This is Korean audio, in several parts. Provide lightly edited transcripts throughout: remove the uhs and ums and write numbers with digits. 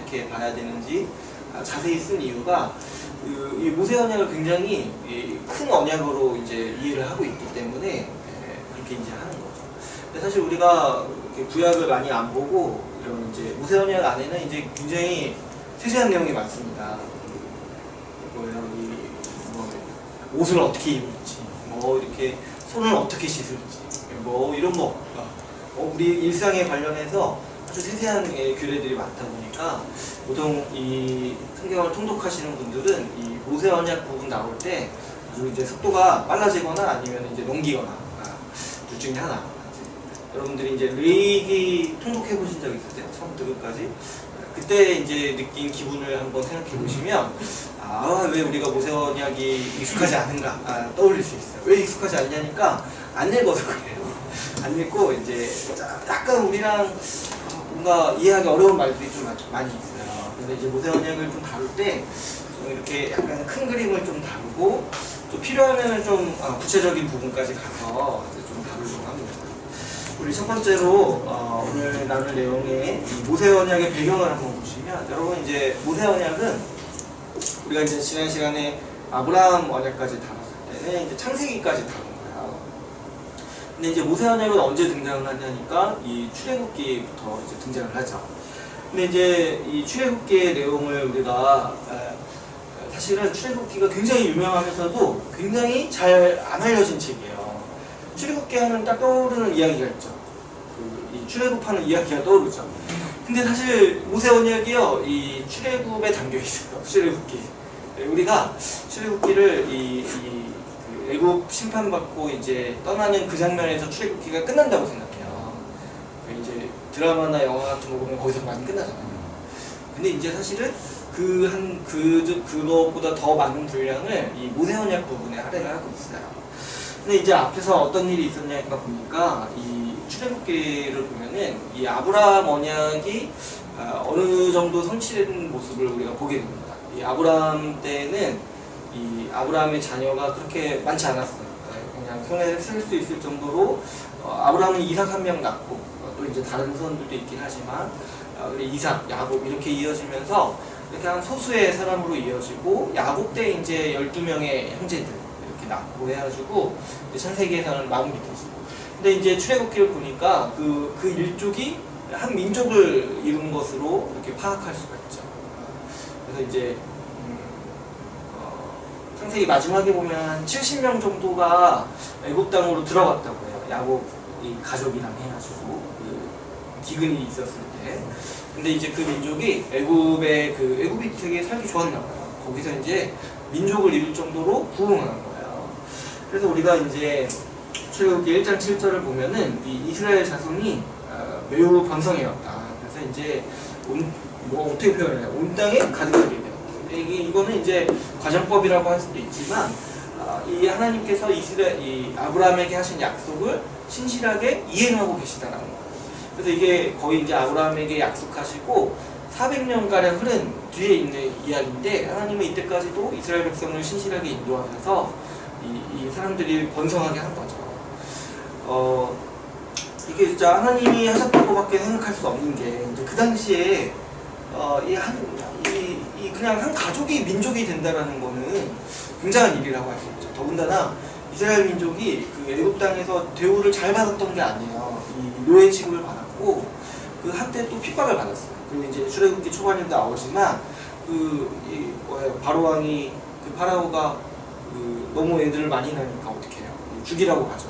어떻게 봐야 되는지 자세히 쓴 이유가 이 모세 언약을 굉장히 큰 언약으로 이제 이해를 하고 있기 때문에 그렇게 이제 하는 거죠. 근데 사실 우리가 구약을 많이 안 보고 이런 이제 모세 언약 안에는 이제 굉장히 세세한 내용이 많습니다. 옷을 어떻게 입을지, 뭐 이렇게 손을 어떻게 씻을지, 뭐 이런 거 우리 일상에 관련해서 아주 세세한 규례들이 많다 보니까 보통 이 성경을 통독하시는 분들은 이 모세 언약 부분 나올 때 아주 이제 속도가 빨라지거나 아니면 이제 넘기거나 둘 중에 하나. 여러분들이 이제 레위기 통독해 보신 적 있으세요? 처음부터 끝까지? 그때 이제 느낀 기분을 한번 생각해 보시면 왜 우리가 모세 언약이 익숙하지 않은가 떠올릴 수 있어요. 왜 익숙하지 않냐니까 안 읽어서 그래요. 안 읽고 이제 약간 우리랑 뭔가 이해하기 어려운 말들이 좀 많이 있어요. 그래서 이제 모세 언약을 좀 다룰 때 좀 이렇게 약간 큰 그림을 좀 다루고 또 필요하면 좀 구체적인 부분까지 가서 좀 다루려고 합니다. 우리 첫 번째로 오늘 나눌 내용의 모세 언약의 배경을 한번 보시면, 여러분 이제 모세 언약은 우리가 이제 지난 시간에 아브라함 언약까지 다뤘을 때는 이제 창세기까지 다룬 거예요. 근데 이제 모세 언약은 언제 등장을 하냐니까 이 출애굽기부터 이제 등장을 하죠. 근데 이제 이 출애굽기의 내용을 우리가 사실은 출애굽기가 굉장히 유명하면서도 굉장히 잘 안 알려진 책이에요. 출애굽기 하면 딱 떠오르는 이야기가 있죠. 이 출애굽하는 이야기가 떠오르죠. 근데 사실 모세 언약이요, 이 출애굽에 담겨 있어요. 출애굽기. 우리가 출애굽기를 그 애굽 심판받고 이제 떠나는 그 장면에서 출애굽기가 끝난다고 생각해요. 이제 드라마나 영화 같은 거 보면 거기서 많이 끝나잖아요. 근데 이제 사실은 그것보다 더 많은 분량을 이 모세 언약 부분에 할애를 하고 있어요. 근데 이제 앞에서 어떤 일이 있었냐니까 보니까 이 출애굽기를 보면은 이 아브라함 언약이 어느 정도 성취된 모습을 우리가 보게 됩니다. 이 아브라함 때는 이 아브라함의 자녀가 그렇게 많지 않았어요. 그냥 손에 쓸 수 있을 정도로 아브라함은 이삭 한 명 낳고 또 이제 다른 선들도 있긴 하지만 이삭, 야곱 이렇게 이어지면서 이렇게 한 소수의 사람으로 이어지고 야곱 때 이제 12명의 형제들 이렇게 낳고 해가지고 창세기에서는 마무리되죠. 근데 이제 출애굽기를 보니까 그 일족이 한 민족을 이룬 것으로 이렇게 파악할 수가 있죠. 그래서 이제 창세기 마지막에 보면 70명 정도가 애굽 땅으로 들어갔다고 해요. 야곱 이 가족이랑 해가지고 기근이 있었을 때. 근데 이제 그 민족이 애굽이 되게 살기 좋았나 봐요. 거기서 이제 민족을 이룰 정도로 부흥한 거예요. 그래서 우리가 이제 출애굽기 1장 7절을 보면은 이 이스라엘 자손이 매우 번성해왔다. 그래서 이제 어떻게 표현해요? 온 땅에 가득하게 돼요. 이거는 이제 과정법이라고 할 수도 있지만 이 하나님께서 이 아브라함에게 하신 약속을 신실하게 이행하고 계시다라는 거예요. 그래서 이게 거의 이제 아브라함에게 약속하시고 400년가량 흐른 뒤에 있는 이야기인데, 하나님은 이때까지도 이스라엘 백성을 신실하게 인도하셔서 이 사람들이 번성하게 한 거죠. 이게 진짜 하나님이 하셨다고밖에 생각할 수 없는 게, 이제 그 당시에 그냥 한 가족이 민족이 된다라는 거는 굉장한 일이라고 할 수 있죠. 더군다나 이스라엘 민족이 그 애굽 땅에서 대우를 잘 받았던 게 아니에요. 이 노예 취급을 받았고 그 한때 또 핍박을 받았어요. 그리고 이제 출애굽기 초반에도 나오지만 바로 왕이 파라오가 너무 애들을 많이 낳으니까 어떻게 해요? 죽이라고 하죠.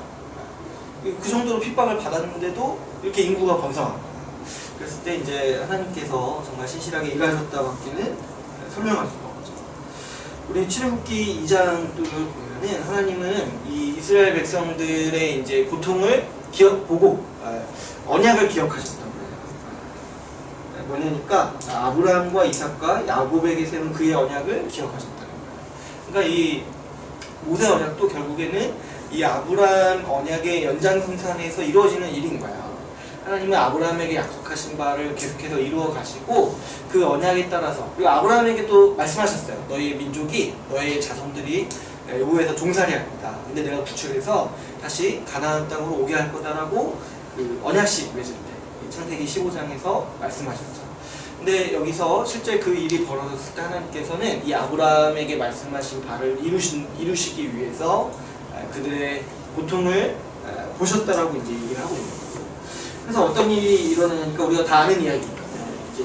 그 정도로 핍박을 받았는데도 이렇게 인구가 번성한 거예요. 그랬을 때 이제 하나님께서 정말 신실하게 일하셨다고밖에는 설명할 수가 없죠. 우리 출애굽기 2장을 보면은 하나님은 이 이스라엘 백성들의 이제 고통을 보고 언약을 기억하셨다고 해요. 뭐냐니까 아브라함과 이삭과 야곱에게 세운 그의 언약을 기억하셨다는 거예요. 그러니까 이 모세 언약도 결국에는 이 아브라함 언약의 연장선상에서 이루어지는 일인 거예요. 하나님은 아브라함에게 약속하신 바를 계속해서 이루어 가시고 그 언약에 따라서, 그리고 아브라함에게 또 말씀하셨어요. 너희 민족이, 너희 자손들이 애굽에서 종살이할 거다. 근데 내가 구출해서 다시 가나안 땅으로 오게 할 거다라고 그 언약식 맺을 때 창세기 15장에서 말씀하셨죠. 근데 여기서 실제 그 일이 벌어졌을 때 하나님께서는 이 아브라함에게 말씀하신 바를 이루시기 위해서 그들의 고통을 보셨다라고 이제 얘기를 하고 있는 거죠. 그래서 어떤 일이 일어나니까 우리가 다 아는 이야기입니다. 이제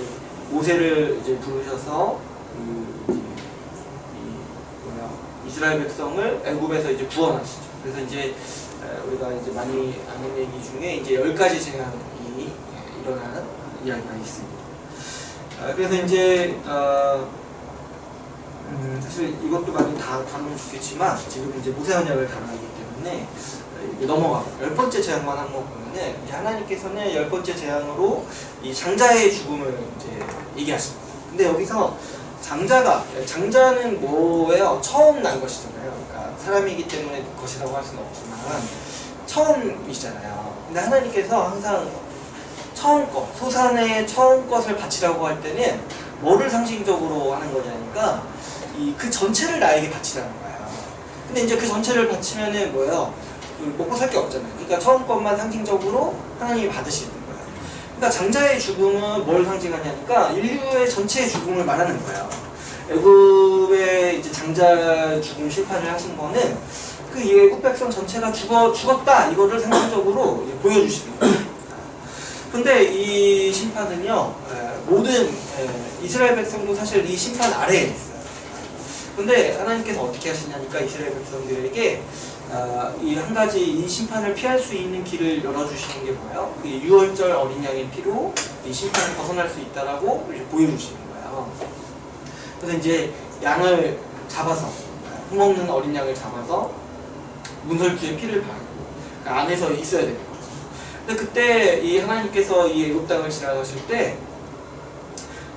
모세를 이제 부르셔서 이스라엘 백성을 애굽에서 이제 구원하시죠. 그래서 이제 우리가 이제 많이 아는 얘기 중에 이제 10가지 재앙이 일어나는 이야기가 있습니다. 그래서 이제 사실 이것도 많이 다 다루면 좋겠지만 지금 이제 모세 언약을 다루기 때문에 넘어가고 10번째 재앙만 한번 보면은 이제 하나님께서는 10번째 재앙으로 이 장자의 죽음을 이제 얘기하십니다. 근데 여기서 장자는 뭐예요? 처음 난 것이잖아요. 그러니까 사람이기 때문에 것이라고 할 수는 없지만 처음이잖아요. 근데 하나님께서 항상 처음 것, 소산의 처음 것을 바치라고 할 때는 뭐를 상징적으로 하는 거냐니까 그 전체를 나에게 바치라는 거예요. 근데 이제 그 전체를 바치면은 뭐예요? 먹고 살 게 없잖아요. 그러니까 처음 것만 상징적으로 하나님이 받으시는 거예요. 그러니까 장자의 죽음은 뭘 상징하냐니까 인류의 전체의 죽음을 말하는 거예요. 애굽의 이제 장자 죽음 심판을 하신 거는 그 애굽 백성 전체가 죽었다 이거를 상징적으로 보여주시는 거예요. 근데 이 심판은요, 모든 이스라엘 백성도 사실 이 심판 아래에 있어요. 근데 하나님께서 어떻게 하시냐니까 이스라엘 백성들에게 이 한 가지 이 심판을 피할 수 있는 길을 열어주시는 게 뭐예요? 그 6월절 어린 양의 피로 이 심판을 벗어날 수 있다라고 이렇게 보여주시는 거예요. 그래서 이제 양을 잡아서 흠없는 어린 양을 잡아서 문설주에 피를 바르고 그 안에서 있어야 되는 거죠. 근데 그때 이 하나님께서 이 애굽 땅을 지나가실 때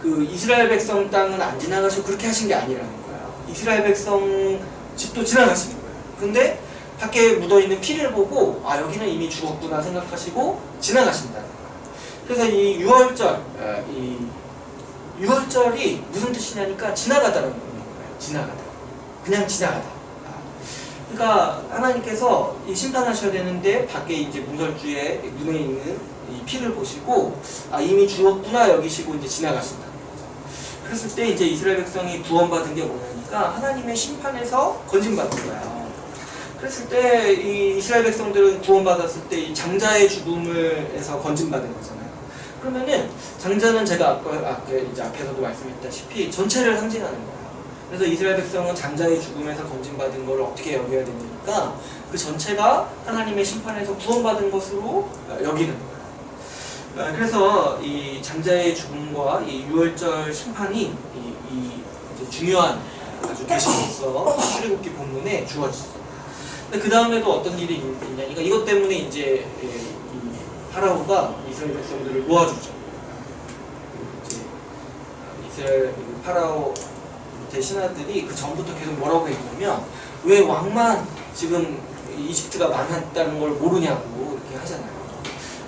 그 이스라엘 백성 땅은 안 지나가시고 그렇게 하신 게 아니라는 거예요. 이스라엘 백성 집도 지나가시는 거예요. 근데 밖에 묻어있는 피를 보고 아 여기는 이미 죽었구나 생각하시고 지나가신다는 거예요. 그래서 이 6월절 이 6월절이 무슨 뜻이냐니까 지나가다라는 거예요. 지나가다. 그냥 지나가다. 그러니까 하나님께서 이 심판하셔야 되는데 밖에 이제 문설주에 눈에 있는 이 피를 보시고 아 이미 죽었구나 여기시고 이제 지나가신다. 그랬을 때 이제 이스라엘 백성이 구원받은 게 뭐냐니까 하나님의 심판에서 건진받은 거예요. 그랬을 때 이 이스라엘 백성들은 구원받았을 때 이 장자의 죽음에서 건진받은 거잖아요. 그러면은 장자는 제가 이제 앞에서도 말씀했다시피 전체를 상징하는 거예요. 그래서 이스라엘 백성은 장자의 죽음에서 건진받은 걸 어떻게 여겨야 되니까 그 전체가 하나님의 심판에서 구원받은 것으로 여기는 거예요. 그래서 이 장자의 죽음과 이 6월절 심판이 이제 중요한 아주 계시로서 출애굽기 본문에 주어지죠. 근데 그 다음에도 어떤 일이 있냐니까 이것 때문에 이제 이 파라오가 이스라엘 백성들을 놓아주죠. 이제 이스라엘 파라오 신하들이 그 전부터 계속 뭐라고 했냐면 왜 왕만 지금 이집트가 많았다는 걸 모르냐고 이렇게 하잖아요.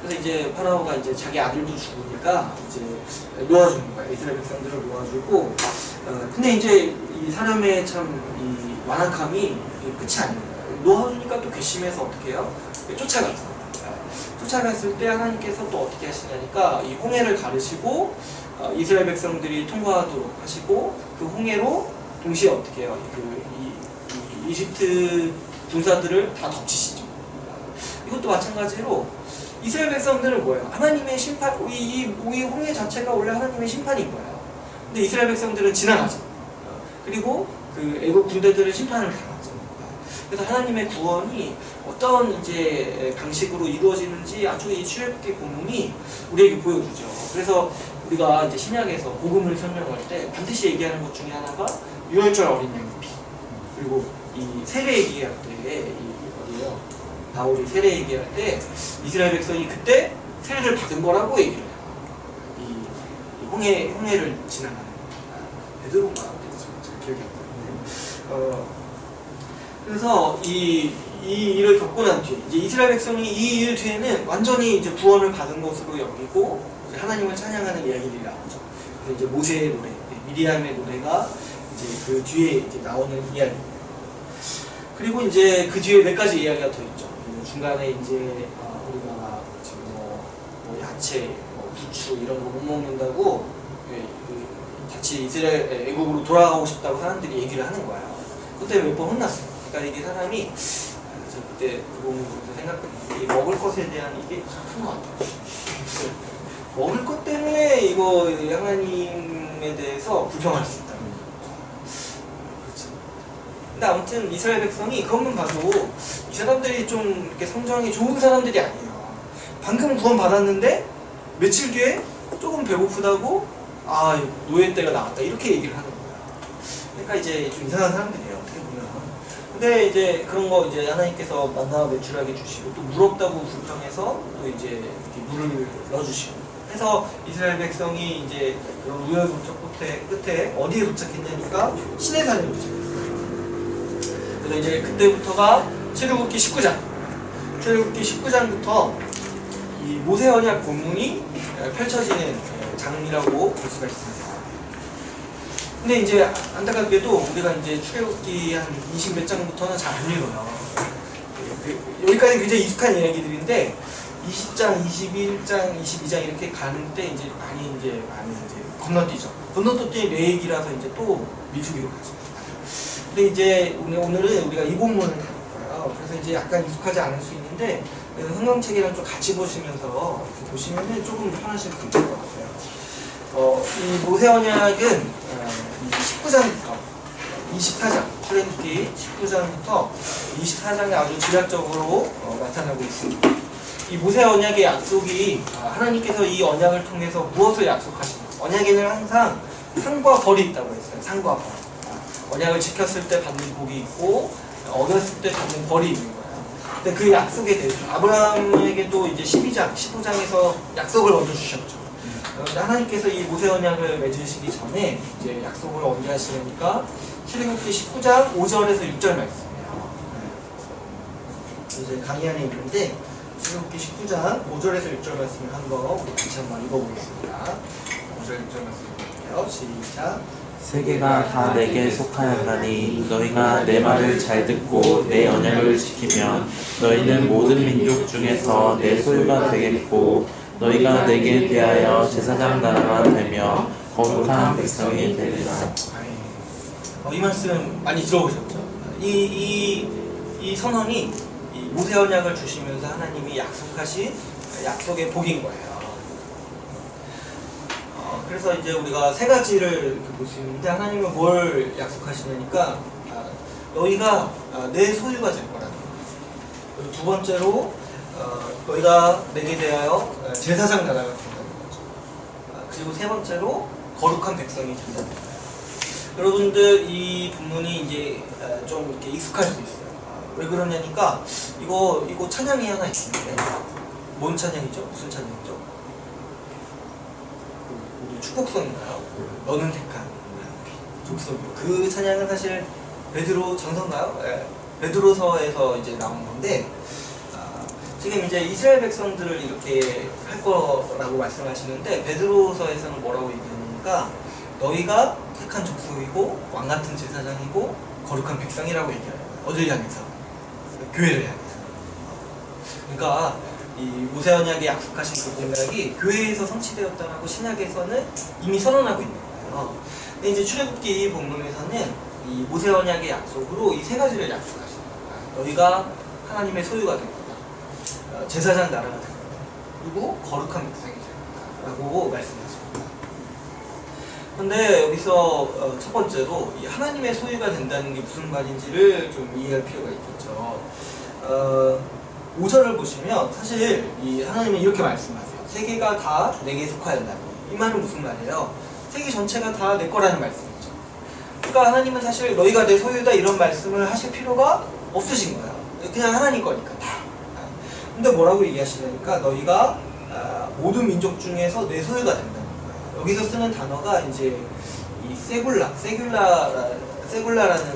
그래서 이제 파라오가 이제 자기 아들도 죽으니까 이제 놓아주는 거예요. 이스라엘 백성들을 놓아주고 근데 이제 이 사람의 참 이 완악함이 끝이 아닌 거예요. 놓아주니까 또 괘씸해서 어떻게 해요? 쫓아가죠. 쫓아갔을 때 하나님께서 또 어떻게 하시냐니까 이 홍해를 가르시고 이스라엘 백성들이 통과하도록 하시고 그 홍해로 동시에 어떻게 해요? 이 이집트 군사들을 다 덮치시죠. 이것도 마찬가지로 이스라엘 백성들은 뭐예요? 하나님의 심판, 이 홍해 자체가 원래 하나님의 심판인 거예요. 근데 이스라엘 백성들은 지나가죠. 그리고 그 애국 군대들은 심판을 당하죠. 그래서 하나님의 구원이 어떤 이제 방식으로 이루어지는지 아주 이 출애굽기 본문이 우리에게 보여주죠. 그래서 우리가 이제 신약에서 복음을 설명할 때 반드시 얘기하는 것 중에 하나가 6월절 어린 양의 피, 그리고 이 세례 얘기할 때 어디요? 바울이 세례 얘기할 때 이스라엘 백성이 그때 세례를 받은 거라고 얘기를 해요. 이 홍해를 지나가는 베드로인가 잘 기억이 안 나는데 그래서 이 일을 겪고 난 뒤에 이제 이스라엘 백성이 이 일 뒤에는 완전히 이제 구원을 받은 것으로 여기고 하나님을 찬양하는 이야기들이 나오죠. 그래서 이제 모세의 노래, 미리암의 노래가 이제 그 뒤에 이제 나오는 이야기입니다. 그리고 이제 그 뒤에 몇 가지 이야기가 더 있죠. 중간에 이제 우리가 지금 뭐 야채, 부추 이런 거 못 먹는다고 다시 이스라엘 애국으로 돌아가고 싶다고 사람들이 얘기를 하는 거야. 그때 몇 번 혼났어. 그러니까 이게 사람이 저 그때 그 부분에서 생각했는데 먹을 것에 대한 이게 참 큰 것 같아요. 먹을 것 때문에 이거 하나님에 대해서 불평할 수 있다. 그렇죠. 근데 아무튼 이스라엘 백성이 그것만 봐도 이 사람들이 좀 이렇게 성장이 좋은 사람들이 아니에요. 방금 구원 받았는데 며칠 뒤에 조금 배고프다고 노예 때가 나왔다 이렇게 얘기를 하는 거야. 그러니까 이제 좀 이상한 사람들이에요. 어떻게 보면. 근데 이제 그런 거 이제 하나님께서 만나 매출하게 주시고 또 물 없다고 불평해서 또 이제 이렇게 물을 넣어주시고 해서 이스라엘 백성이 이제 그런 우여곡절 끝에 어디에 도착했냐니까 시내산에 도착했어요. 그래서 이제 그때부터가 출애굽기 19장. 출애굽기 19장부터 이 모세 언약 본문이 펼쳐지는 장이라고 볼 수가 있습니다. 근데 이제 안타깝게도 우리가 이제 출애굽기 한 20 몇 장부터는 잘 안 읽어요. 여기까지 굉장히 익숙한 이야기들인데 20장, 21장, 22장 이렇게 가는 때 이제 많이 건너뛰죠. 건너뛰니 내 얘기라서 이제 또 미수기로 가죠. 근데 이제 오늘은 우리가 이 본문을 다룰 거예요. 그래서 이제 약간 익숙하지 않을 수 있는데 성경책이랑 좀 같이 보시면서 이렇게 보시면은 조금 편하실 수 있을 것 같아요. 이 모세 언약은 19장부터 24장, 출애굽기 19장부터 24장에 아주 집약적으로 나타나고 있습니다. 이 모세 언약의 약속이 하나님께서 이 언약을 통해서 무엇을 약속하시나? 언약에는 항상 상과 벌이 있다고 했어요. 상과 벌. 언약을 지켰을 때 받는 복이 있고 어겼을 때 받는 벌이 있는 거예요. 근데 그 약속에 대해서 아브라함에게도 이제 12장, 15장에서 약속을 먼저 주셨죠. 하나님께서 이 모세 언약을 맺으시기 전에 이제 약속을 언제 하시려니까 출애굽기 19장 5절에서 6절 말씀이에요. 이제 강의 안에 있는데 출애굽기 19장 5절에서 6절 말씀을 한번 같이 한번 읽어보겠습니다. 5절 6절 말씀 읽어볼게요. 시작. 세계가 다 내게 속하였나니 너희가 내 말을 잘 듣고 내 언약을 지키면 너희는 모든 민족 중에서 내 소유가 되겠고 너희가 내게 대하여 제사장 나라가 되며 거룩한 백성이 되리라. 이 말씀 많이 들어보셨죠? 이 선언이 이 모세 언약을 주시면서 하나님이 약속하신 약속의 복인 거예요. 그래서 이제 우리가 세 가지를 이렇게 볼 수 있는데 하나님은 뭘 약속하시냐니까 너희가 내 소유가 될 거라는 거예요. 그리고 두 번째로 너희가 내게 대하여 제사장 나라가 된다는 거죠. 그리고 세 번째로 거룩한 백성이 된다는 거예요. 여러분들 이 본문이 이제 좀 이렇게 익숙할 수 있어요. 왜 그러냐니까 이거 찬양이 하나 있는데 뭔 찬양이죠? 무슨 찬양이죠? 우리 축복성인가요? 너는 택한 족속이요. 그 찬양은 사실 베드로 전서인가요? 네. 베드로서에서 이제 나온 건데 지금 이제 이스라엘 백성들을 이렇게 할 거라고 말씀하시는데 베드로서에서는 뭐라고 얘기하니까 너희가 택한 족속이고 왕같은 제사장이고 거룩한 백성이라고 얘기해요. 어딜 향해서? 교회를 향해서. 그러니까 이 모세 언약에 약속하신 그 공약이 교회에서 성취되었다라고 신약에서는 이미 선언하고 있는 거예요. 근데 이제 출애굽기 본문에서는 이 모세 언약의 약속으로 이 세 가지를 약속하시는 거예요. 너희가 하나님의 소유가 될 거다. 제사장 나라가 될 거다. 그리고 거룩한 백성이 될 거다라고 말씀하십니다. 근데 여기서 첫 번째로 이 하나님의 소유가 된다는 게 무슨 말인지를 좀 이해할 필요가 있겠죠. 5절을 보시면 사실 이 하나님은 이렇게 말씀하세요. 세계가 다 내게 속하였나니. 이 말은 무슨 말이에요? 세계 전체가 다 내 거라는 말씀이죠. 그러니까 하나님은 사실 너희가 내 소유다 이런 말씀을 하실 필요가 없으신 거예요. 그냥 하나님 거니까 다. 근데 뭐라고 얘기하시냐니까 너희가 모든 민족 중에서 내 소유가 된다는 거예요. 여기서 쓰는 단어가 이제 이 세굴라라는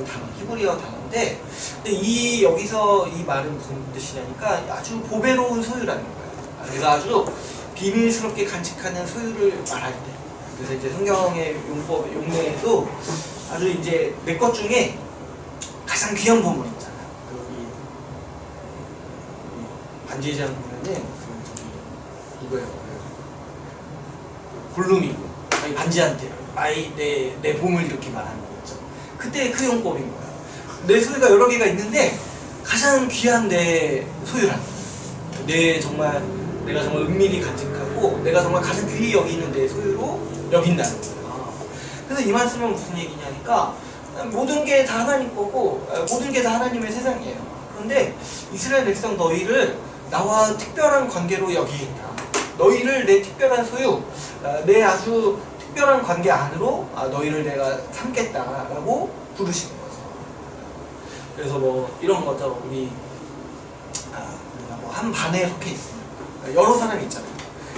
단어, 히브리어 단어인데 근데 여기서 이 말은 무슨 뜻이냐니까 아주 보배로운 소유라는 거예요. 내가 아주 비밀스럽게 간직하는 소유를 말할 때 그래서 이제 성경의 용례에도 아주 이제 내 것 중에 가장 귀한 보물 있잖아요. 여기 반지의 제왕 보면은 이거예요. 골룸이고 자기 반지한테 내 보물 이렇게 말하는 거죠. 그때 그 용법인 거야. 내 소유가 여러 개가 있는데 가장 귀한 내 소유란 내가 정말 은밀히 간직하고 내가 정말 가장 귀히 여기는 내 소유로 여긴다는 거야. 그래서 이 말씀은 무슨 얘기냐니까 모든 게 다 하나님 거고 모든 게 다 하나님의 세상이에요. 그런데 이스라엘 백성 너희를 나와 특별한 관계로 여기겠다. 너희를 내 특별한 소유, 내 아주 특별한 관계 안으로 너희를 내가 삼겠다라고 부르신 거죠. 그래서 뭐 이런 거죠. 우리 한 반에 속해 있습니다. 여러 사람이 있잖아요.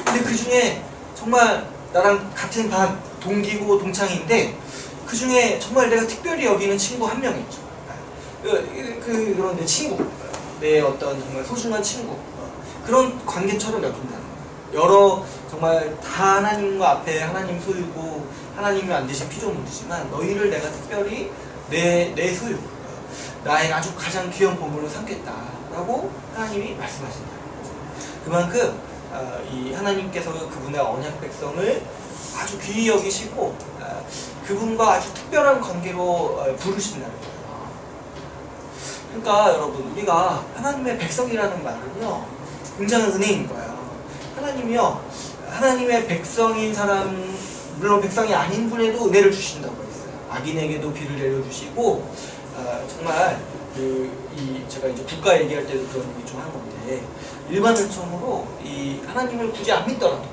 근데 그 중에 정말 나랑 같은 반 동기고 동창인데 그 중에 정말 내가 특별히 여기는 친구 한 명 있죠. 그런 내 친구, 내 어떤 정말 소중한 친구, 그런 관계처럼 여긴다는 거예요. 여러 정말 다 하나님과 앞에 하나님 소유고 하나님이 안 되신 피조물이지만 너희를 내가 특별히 내 소유, 나의 아주 가장 귀한 보물로 삼겠다라고 하나님이 말씀하신다는 거죠. 그만큼 이 하나님께서 그분의 언약 백성을 아주 귀히 여기시고 그분과 아주 특별한 관계로 부르신다는 거예요. 그러니까 여러분 우리가 하나님의 백성이라는 말은요 굉장한 은혜인 거예요. 하나님이요 하나님의 백성인 사람 물론 백성이 아닌 분에도 은혜를 주신다고 했어요. 악인에게도 비를 내려주시고 정말 제가 이제 국가 얘기할 때도 그런 얘기 좀 한 건데 일반적으로 이 하나님을 굳이 안 믿더라도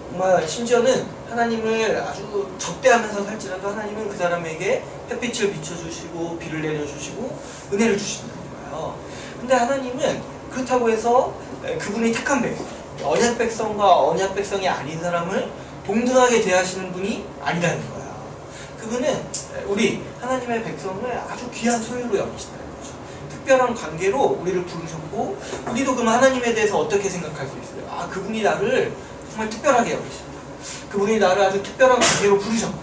정말 심지어는 하나님을 아주 적대하면서 살지라도 하나님은 그 사람에게 햇빛을 비춰주시고 비를 내려주시고 은혜를 주신다는 거예요. 근데 하나님은 그렇다고 해서 그분이 택한 백성, 언약 백성과 언약 백성이 아닌 사람을 동등하게 대하시는 분이 아니라는 거예요. 그분은 우리 하나님의 백성을 아주 귀한 소유로 여기신다는 거죠. 특별한 관계로 우리를 부르셨고 우리도 그럼 하나님에 대해서 어떻게 생각할 수 있어요? 그분이 나를 정말 특별하게 여기신다. 그분이 나를 아주 특별한 관계로 부르셨고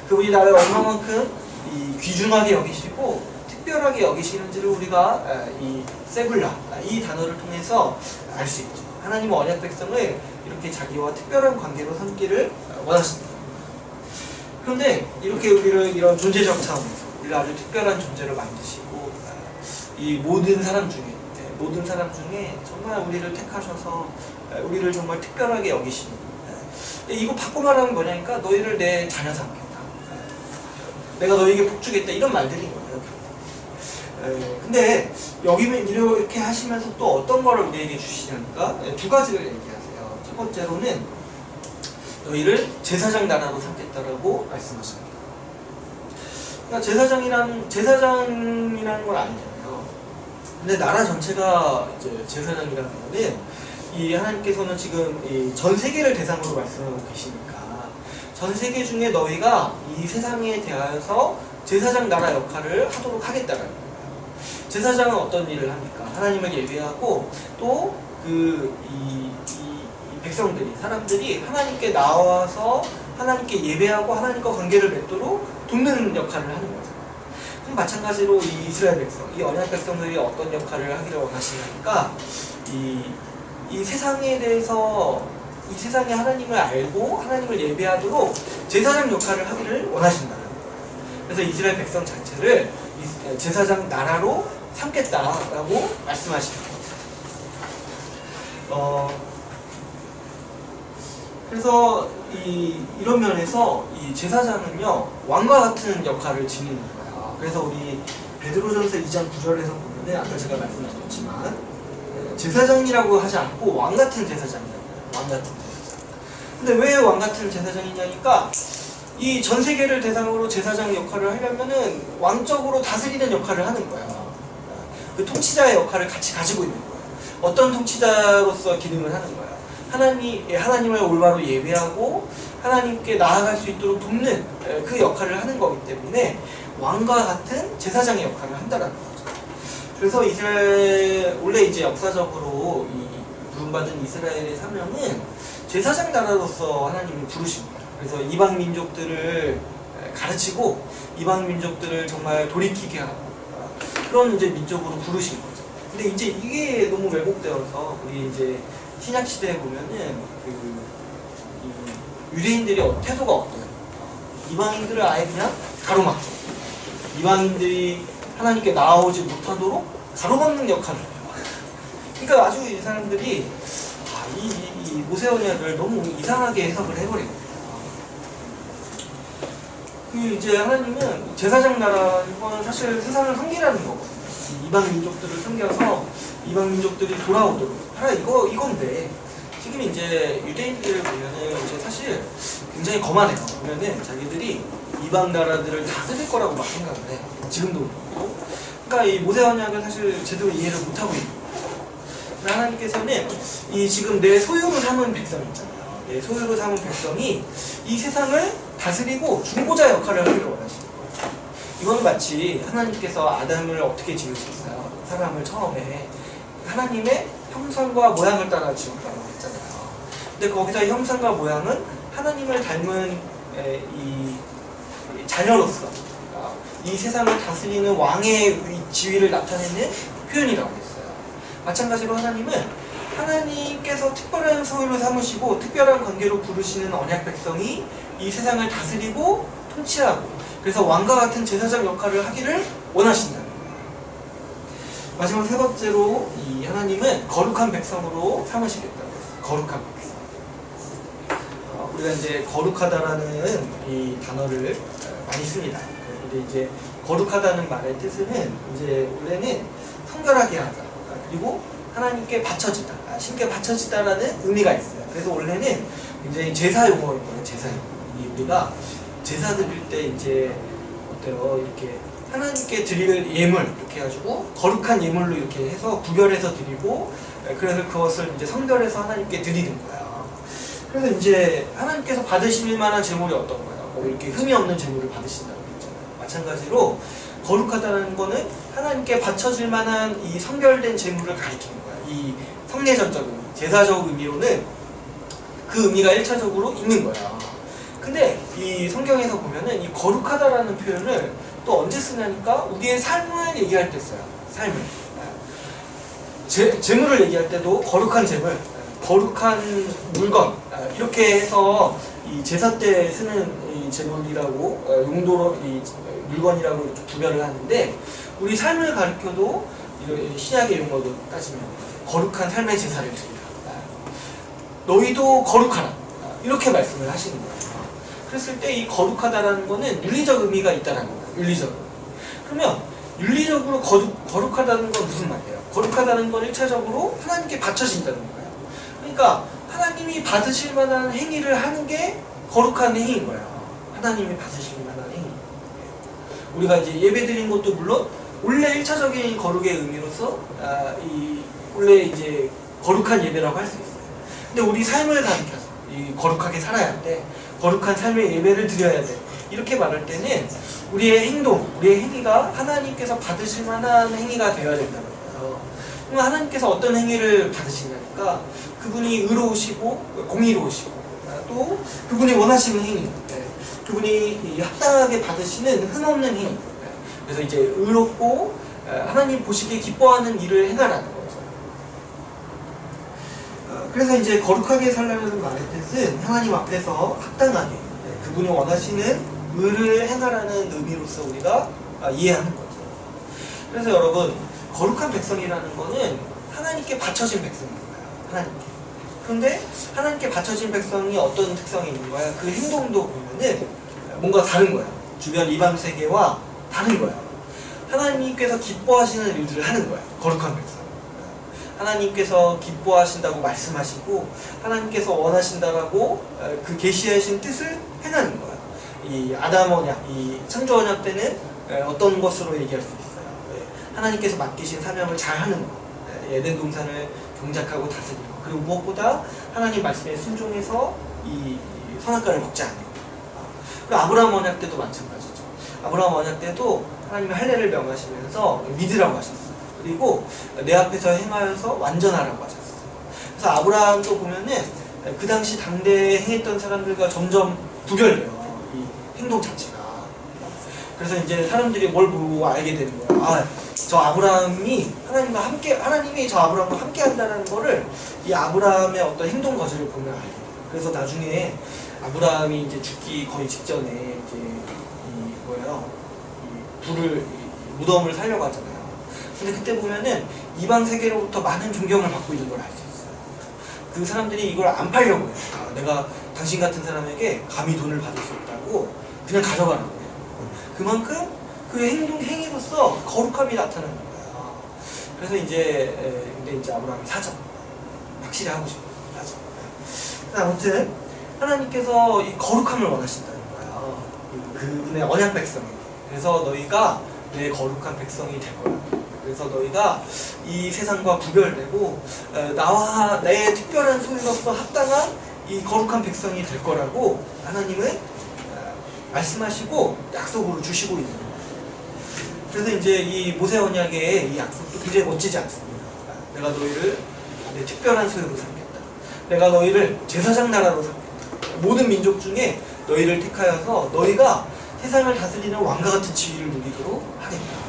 그분이 나를 얼마만큼 귀중하게 여기시고 특별하게 여기시는지를 우리가 이 세불라 이 단어를 통해서 알 수 있죠. 하나님은 언약 백성을 이렇게 자기와 특별한 관계로 삼기를 원하신다. 그런데 이렇게 우리를 이런 존재적 차원에서 우리를 아주 특별한 존재로 만드시고 이 모든 사람 중에 정말 우리를 택하셔서 우리를 정말 특별하게 여기시는 이거 바꿔 말하면 뭐냐니까 너희를 내 자녀 삼겠다. 내가 너희에게 복주겠다. 이런 말들인 거예요. 근데 여기는 이렇게 하시면서 또 어떤 거를 우리에게 주시냐니까 두 가지를 얘기하세요. 첫 번째로는 너희를 제사장 나라로 삼겠다라고 말씀하십니다. 그러니까 제사장이라는 건 아니잖아요. 근데 나라 전체가 이제 제사장이라는 거는 이 하나님께서는 지금 이 전 세계를 대상으로 말씀하고 계시니까 전 세계 중에 너희가 이 세상에 대하여서 제사장 나라 역할을 하도록 하겠다라는 거예요. 제사장은 어떤 일을 합니까? 하나님을 예배하고 또 이 백성들이 사람들이 하나님께 나와서 하나님께 예배하고 하나님과 관계를 맺도록 돕는 역할을 하는 거죠. 그럼 마찬가지로 이 이스라엘 백성, 이 언약 백성들이 어떤 역할을 하기를 원하시니까 이 세상에 대해서 이 세상에 하나님을 알고 하나님을 예배하도록 제사장 역할을 하기를 원하신다는 거예요. 그래서 이스라엘 백성 자체를 제사장 나라로 삼겠다라고 말씀하시는 거죠. 그래서 이런 면에서 이 제사장은요 왕과 같은 역할을 지니는 거예요. 그래서 우리 베드로전서 2장 9절에서 보면은 아까 제가 말씀드렸지만 제사장이라고 하지 않고 왕 같은 제사장이라고 해요. 왕 같은 제사장. 근데 왜 왕 같은 제사장이냐니까 이 전 세계를 대상으로 제사장 역할을 하려면은 왕적으로 다스리는 역할을 하는 거예요. 그 통치자의 역할을 같이 가지고 있는 거예요. 어떤 통치자로서 기능을 하는 거예요. 하나님을 올바로 예배하고 하나님께 나아갈 수 있도록 돕는 그 역할을 하는 거기 때문에 왕과 같은 제사장의 역할을 한다는 거죠. 그래서 원래 이제 역사적으로 이 부름받은 이스라엘의 사명은 제사장 나라로서 하나님이 부르신 거예요. 그래서 이방 민족들을 가르치고 이방 민족들을 정말 돌이키게 하고 그런 이제 민족으로 부르신 거죠. 근데 이제 이게 너무 왜곡되어서 우리 이제 신약 시대에 보면은 유대인들이 태도가 어때요? 이방인들을 아예 그냥 가로막죠. 이방인들이 하나님께 나아오지 못하도록 가로막는 역할을 해요. 그러니까 아주 이 사람들이 이 모세 언약을 너무 이상하게 해석을 해버리거든요. 이제 하나님은 제사장 나라는 건 사실 세상을 섬기라는 거거든요. 이방 민족들을 섬겨서 이방 민족들이 돌아오도록 하라 이건데 지금 이제 유대인들을 보면은 이제 사실 굉장히 거만해요. 보면은 자기들이 이방 나라들을 다스릴 거라고 막 생각을 해. 지금도 그렇고. 그러니까 이 모세 언약을 사실 제대로 이해를 못 하고 있는 거예요. 하나님께서는 이 지금 내 소유로 삼은 백성 있잖아요. 내 소유로 삼은 백성이 이 세상을 다스리고 중보자 역할을 하기를 원하시는 거예요. 이거는 마치 하나님께서 아담을 어떻게 지으셨어요? 사람을 처음에 하나님의 형상과 모양을 따라 지었다고 했잖아요. 근데 거기서 형상과 모양은 하나님을 닮은 이 자녀로서 이 세상을 다스리는 왕의 지위를 나타내는 표현이라고 했어요. 마찬가지로 하나님은 하나님께서 특별한 소유를 삼으시고 특별한 관계로 부르시는 언약 백성이 이 세상을 다스리고 통치하고 그래서 왕과 같은 제사장 역할을 하기를 원하신다는 거예요. 마지막 세 번째로 이 하나님은 거룩한 백성으로 삼으시겠다고 했어요. 거룩한 백성. 우리가 이제 거룩하다라는 이 단어를 많이 씁니다. 근데 이제 거룩하다는 말의 뜻은 이제 원래는 성결하게 하다. 그리고 하나님께 바쳐지다. 신께 바쳐지다라는 의미가 있어요. 그래서 원래는 이제 제사 용어인 거예요. 제사 용어. 우리가 제사 드릴 때 이제 어때요? 이렇게 하나님께 드릴 예물 이렇게 해가지고 거룩한 예물로 이렇게 해서 구별해서 드리고 그래서 그것을 이제 성결해서 하나님께 드리는 거야. 그래서 이제 하나님께서 받으실 만한 제물이 어떤 거예요? 뭐 이렇게 흠이 없는 제물을 받으신다고 했잖아요. 마찬가지로 거룩하다는 거는 하나님께 바쳐질 만한 이 성결된 제물을 가리키는 거야. 이 성례전적 의미, 제사적 의미로는 그 의미가 1차적으로 있는 거야. 근데 이 성경에서 보면은 이 거룩하다라는 표현을 또 언제 쓰냐니까 우리의 삶을 얘기할 때 써요. 삶을. 재물을 얘기할 때도 거룩한 재물, 거룩한 물건 이렇게 해서 이 제사 때 쓰는 이 재물이라고 용도로 이 물건이라고 이렇게 구별을 하는데 우리 삶을 가리켜도 신약의 용어도 따지면 거룩한 삶의 제사를 드리라. 너희도 거룩하라. 이렇게 말씀을 하시는 거예요. 그랬을 때 이 거룩하다라는 거는 윤리적 의미가 있다는 거예요. 윤리적 의미. 그러면 윤리적으로 거룩하다는 건 무슨 말이에요? 거룩하다는 건 1차적으로 하나님께 바쳐진다는 거예요. 그러니까 하나님이 받으실 만한 행위를 하는 게 거룩한 행위인 거예요. 하나님이 받으실 만한 행위. 우리가 이제 예배 드린 것도 물론 원래 1차적인 거룩의 의미로서 원래 이제 거룩한 예배라고 할 수 있어요. 근데 우리 삶을 가리켜서 이 거룩하게 살아야 돼. 거룩한 삶의 예배를 드려야 돼. 이렇게 말할 때는 우리의 행동, 우리의 행위가 하나님께서 받으실 만한 행위가 되어야 된다는 거예요. 그럼 하나님께서 어떤 행위를 받으시냐니까 그분이 의로우시고 공의로우시고 또 그분이 원하시는 행위, 그분이 합당하게 받으시는 흠없는 행위. 그래서 이제 의롭고 하나님 보시기에 기뻐하는 일을 행하라는 거죠. 그래서 이제 거룩하게 살라는 말의 뜻은 하나님 앞에서 합당하게 그분이 원하시는 의를 행하라는 의미로서 우리가 이해하는 거죠. 그래서 여러분 거룩한 백성이라는 거는 하나님께 바쳐진 백성인 거예요. 하나님께. 그런데 하나님께 바쳐진 백성이 어떤 특성이 있는 거야? 그 행동도 보면은 뭔가 다른 거야. 주변 이방 세계와 다른 거야. 하나님께서 기뻐하시는 일들을 하는 거야. 거룩한 백성. 하나님께서 기뻐하신다고 말씀하시고 하나님께서 원하신다라고 그 계시하신 뜻을 행하는 거야. 이 아담 언약, 이 창조 언약 때는 어떤 것으로 얘기할 수 있어요? 하나님께서 맡기신 사명을 잘 하는 거. 에덴 동산을 경작하고 다스리는 거. 그리고 무엇보다 하나님 말씀에 순종해서 이 선악과를 먹지 않는 거. 그리고 아브라함 언약 때도 마찬가지죠. 아브라함 언약 때도 하나님이 할례를 명하시면서 믿으라고 하셨어요. 그리고 내 앞에서 행하여서 완전하라고 하셨어요. 그래서 아브라함도 보면은 그 당시 당대에 행했던 사람들과 점점 구별돼요. 이 행동 자체가. 그래서 이제 사람들이 뭘 보고 알게 되는 거예요. 아, 저 아브라함이 하나님과 함께, 하나님이 저 아브라함과 함께 한다는 거를 이 아브라함의 어떤 행동 거지를 보면 알게 돼요. 그래서 나중에 아브라함이 이제 죽기 거의 직전에 이제 이 뭐예요? 이 불을 무덤을 살려고 하잖아요. 근데 그때 보면은 이방 세계로부터 많은 존경을 받고 있는 걸 알 수 있어요. 그 사람들이 이걸 안 팔려고 해요. 내가 당신 같은 사람에게 감히 돈을 받을 수 없다고 그냥 가져가는 거예요. 그만큼 그 행위로서 거룩함이 나타나는 거예요. 그래서 근데 이제 아브라함이 사죠. 확실히 하고 싶어요. 사죠. 아무튼 하나님께서 이 거룩함을 원하신다는 거예요. 그분의 언약 백성에게. 그래서 너희가 내 거룩한 백성이 될 거야. 그래서 너희가 이 세상과 구별되고 나와 내 특별한 소유로서 합당한 이 거룩한 백성이 될 거라고 하나님은 말씀하시고 약속으로 주시고 있는 거예요. 그래서 이제 이 모세 언약의 이 약속도 굉장히 멋지지 않습니까? 내가 너희를 내 특별한 소유로 삼겠다. 내가 너희를 제사장 나라로 삼겠다. 모든 민족 중에 너희를 택하여서 너희가 세상을 다스리는 왕과 같은 지위를 누리도록 하겠다.